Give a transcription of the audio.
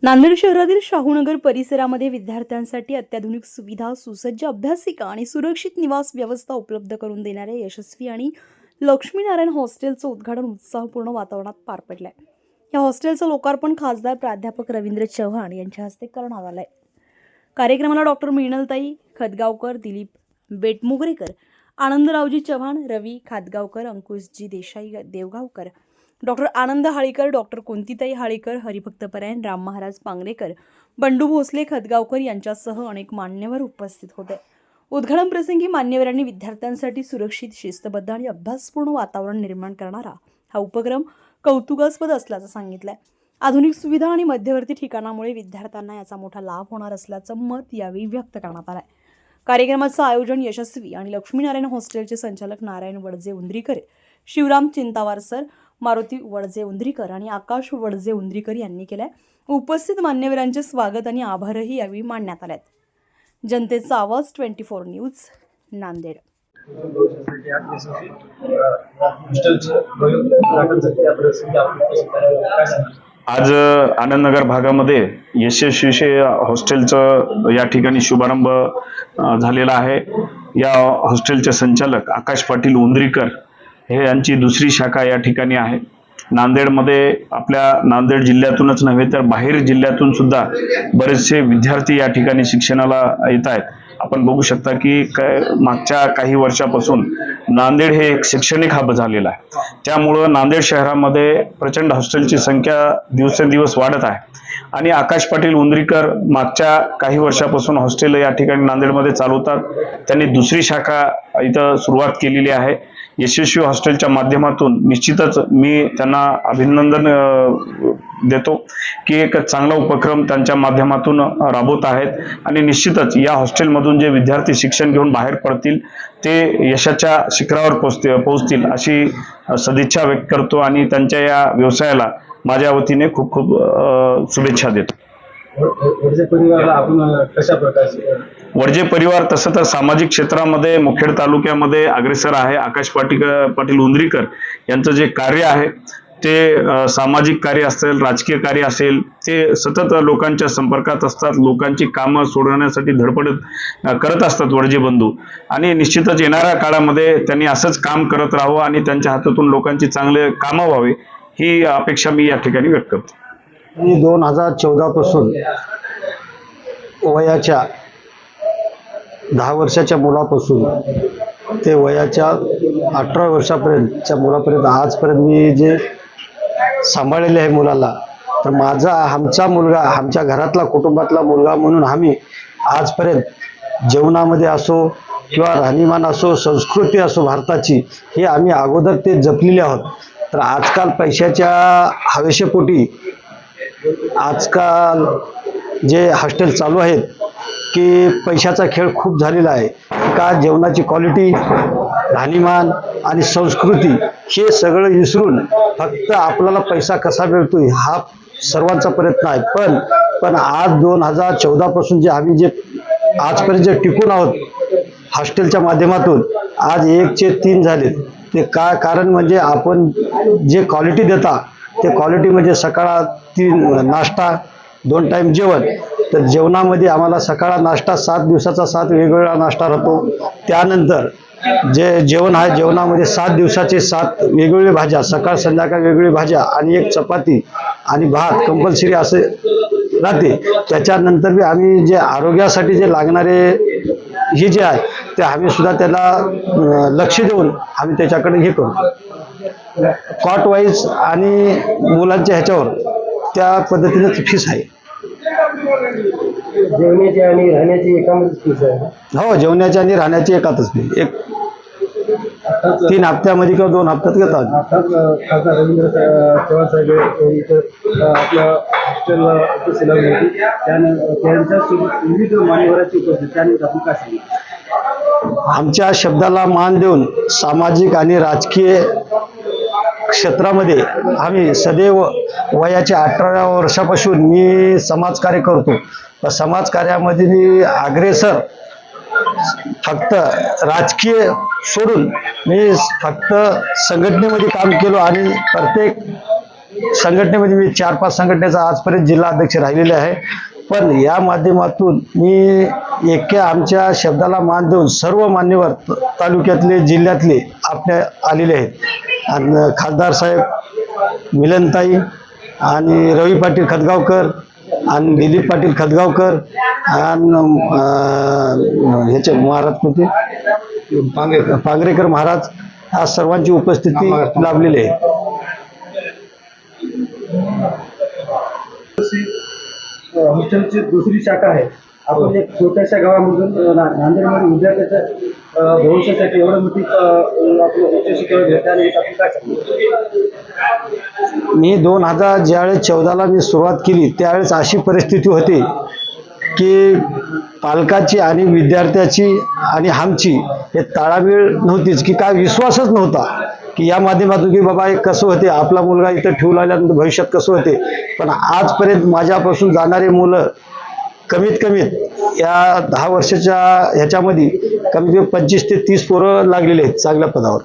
नांदेड शहरातील शाहूनगर परिसरामध्ये विद्यार्थ्यांसाठी अत्याधुनिक सुविधा, सुसज्ज अभ्यासिका आणि सुरक्षित निवास व्यवस्था उपलब्ध करून देणाऱ्या यशस्वी आणि लक्ष्मीनारायण हॉस्टेलचं उद्घाटन उत्साहपूर्ण वातावरणात पार पडलंय। या हॉस्टेलचं लोकार्पण खासदार प्राध्यापक रवींद्र चव्हाण यांच्या हस्ते करण्यात आलंय। कार्यक्रमाला डॉक्टर मृणालताई खदगावकर, दिलीप बेटमोगरेकर, आनंदरावजी चव्हाण, रवी खादगावकर, अंकुशजी देसाई देवगावकर, डॉक्टर आनंद हाळीकर, डॉक्टर कुंतीताई हाळीकर, हरिभक्त परायण, राम महाराज पांगरेकर, बंडू भोसले खदगावकर यांच्यासह अनेक मान्यवर उपस्थित होते। उद्घाटन प्रसंगी मान्यवरांनी विद्यार्थ्यांसाठी सुरक्षित, शिस्तबद्ध आणि अभ्यासपूर्ण वातावरण निर्माण करणारा हा उपक्रम कौतुकास्पद असल्याचं सांगितलंय। आधुनिक सुविधा आणि मध्यवर्ती ठिकाणामुळे विद्यार्थ्यांना याचा मोठा लाभ होणार असल्याचं मत यावेळी व्यक्त करण्यात आलंय। कार्यक्रमाचं आयोजन यशस्वी आणि लक्ष्मीनारायण हॉस्टेलचे संचालक नारायण वडजे उंद्रीकर, शिवराम चिंतावार सर, मारुती वडजे उंद्रीकर आणि आकाश वडजे उंद्रीकर यांनी केलाय। उपस्थित मान्यवरांचे स्वागत आणि आभारही यावेळी मानण्यात आलेत। जनतेचा आवाज 24 न्यूज, नांदेड। आज आनंदनगर भागामध्ये यशस्वी हॉस्टेलचं या ठिकाणी शुभारंभ झालेला आहे। या हॉस्टेलचे संचालक आकाश पाटील उंद्रीकर हे यांची दुसरी शाखा या ठिकाणी आहे। नांदेडमध्ये आपल्या नांदेड जिल्ह्यातूनच नव्हे तर बाहेर जिल्ह्यातून सुद्धा बरेचसे विद्यार्थी या ठिकाणी शिक्षणाला येत आहेत। आपण बघू शकता की मागच्या काही वर्षापासून नांदेड हे एक शैक्षणिक हब झालेला आहे। त्यामुळं नांदेड शहरामध्ये प्रचंड हॉस्टेलची संख्या दिवसेंदिवस वाढत आहे आणि आकाश पाटील उंद्रीकर मागच्या काही वर्षापासून हॉस्टेल या ठिकाणी नांदेडमध्ये चालवतात। त्यांनी दुसरी शाखा इथं सुरुवात केलेली आहे। यशस्वी हॉस्टेलच्या माध्यमातून निश्चितच मी त्यांना अभिनंदन देतो की एक चांगला उपक्रम त्यांच्या माध्यमातून राबवत आहेत आणि निश्चितच या हॉस्टेलमधून जे विद्यार्थी शिक्षण घेऊन बाहेर पडतील ते यशाच्या शिखरावर पोहोचतील अशी सदिच्छा व्यक्त करतो आणि त्यांच्या या व्यवसायाला माझ्या वतीने खूप खूप शुभेच्छा देतो। वडजे परिवार तसं तर सामाजिक क्षेत्रामध्ये मुखेड तालुक्यामध्ये अग्रेसर आहे। आकाश पाटील उंद्रीकर यांचं जे कार्य आहे ते सामाजिक कार्य असेल, राजकीय कार्य असेल, ते सतत लोकांच्या संपर्कात असतात, लोकांची कामं सोडवण्यासाठी धडपड करत असतात वडजे बंधू आणि निश्चितच येणाऱ्या काळामध्ये त्यांनी असंच काम करत राहावं आणि त्यांच्या हातातून लोकांची चांगले कामं व्हावी ही अपेक्षा मी या ठिकाणी व्यक्त करतो। 2014 पासून वयाच्या 10 वर्षाच्या मुलापासून ते वयाच्या 18 वर्षापर्यंतच्या मुलापर्यंत आजपर्यंत मी जे सांभाळलेले आहे मुलाला, तर आमचा मुलगा आमच्या घरातला कुटुंबातला मुलगा म्हणून आम्ही आजपर्यंत जेवणामध्ये असो किंवा राहणीमान असो, संस्कृती असो भारताची, हे आम्ही अगोदर ते जपलेले आहोत। तर आजकाल पैशाच्या हवेशीपोटी आजकाल जे हॉस्टेल चालू आहेत की पैशाचा खेळ खूप झालेला आहे। का जेवणाची क्वालिटी, राहणीमान आणि संस्कृती हे सगळं विसरून फक्त आपल्याला पैसा कसा मिळतोय हा सर्वांचा प्रयत्न आहे। पण आज 2014 पासून जे आम्ही जे आजपर्यंत जे टिकून आहोत हॉस्टेलच्या माध्यमातून, आज 1चे 3 झाले। ते काय कारण म्हणजे आपण जे क्वालिटी देता ते क्वालिटी म्हणजे सकाळ 3 नाश्ता, 2 टाइम जेवण। तर जेवणामध्ये आम्हाला सकाळ नाश्ता 7 दिवसाचा 7 वेगवेगळा नाश्ता राहतो। त्यानंतर जे जेवण आहे जेवणामध्ये 7 दिवसाचे 7 वेगवेगळ्या भाज्या, सकाळ संध्याकाळ वेगवेगळ्या भाज्या आणि 1 चपाती आणि भात कंपल्सरी असे राहते। त्याच्यानंतर बी आम्ही जे आरोग्यासाठी जे लागणारे हे जे आहे ते आम्ही सुद्धा त्याला लक्ष देऊन आम्ही त्याच्याकडे हे करतो। कॉट वाईज आणि मुलांच्या ह्याच्यावर त्या पद्धतीने फीस आहे। जेवण्याची आणि राहण्याची एकाच फीस आहे? हो, जेवण्याची आणि राहण्याची एकातच फी। 3 हप्त्यामध्ये किंवा 2 हप्त्यात घेतात। खासदार रवींद्र चव्हाण साहेब आपल्या हॉस्टेलला उपस्थित होती, त्यांच्यासोबत विविध मान्यवरांची उपस्थित, त्यानंतर आपण काय सांगितलं? आमच्या शब्दाला मान देऊन सामाजिक आणि राजकीय क्षेत्रामध्ये आम्ही सदैव वयाच्या 18 वर्षापासून मी समाजकार्य करतो। समाजकार्यामध्ये मी अग्रेसर फक्त राजकीय सोडून मी फक्त संघटनेमध्ये काम केलो आणि प्रत्येक संघटनेमध्ये मी 4-5 संघटनेचा आजपर्यंत जिल्हा अध्यक्ष राहिलेले आहे. पण या माध्यमातून मी एका आमच्या शब्दाला मान देऊन सर्व मान्यवर तालुक्यातले जिल्ह्यातले आपल्या आलेले आहेत. आणि खासदार साहेब मिलनताई आणि रवी पाटील खतगावकर आणि दिलीप पाटील खतगावकर आणि ह्याचे महाराज कोणते पांगरेकर महाराज, आज सर्वांची उपस्थिती लाभलेली आहे. हॉस्टेलची दुसरी शाखा आहे. आपण एक छोट्याशा गावामधून नांदेडमध्ये विद्यार्थ्याच्या भविष्यासाठी एवढं मोठी आपलं उच्च शिक्षण घेता आणि आपण काय सांगतो? मी 2000 ज्यावेळेस 14ला मी सुरुवात केली त्यावेळेस अशी परिस्थिती होती की पालकाची आणि विद्यार्थ्याची आणि आमची हे ताळमेळ नव्हतीच, की काय विश्वासच नव्हता की या माध्यमातून की बाबा हे कसं होते, आपला मुलगा इथं ठेवून आल्यानंतर भविष्यात कसं होते. पण आजपर्यंत माझ्यापासून जाणारे मुलं कमीत या 10 वर्षाच्या ह्याच्यामध्ये कमीत कमी 25 ते 30 पोरं लागलेले आहेत चांगल्या पदावर.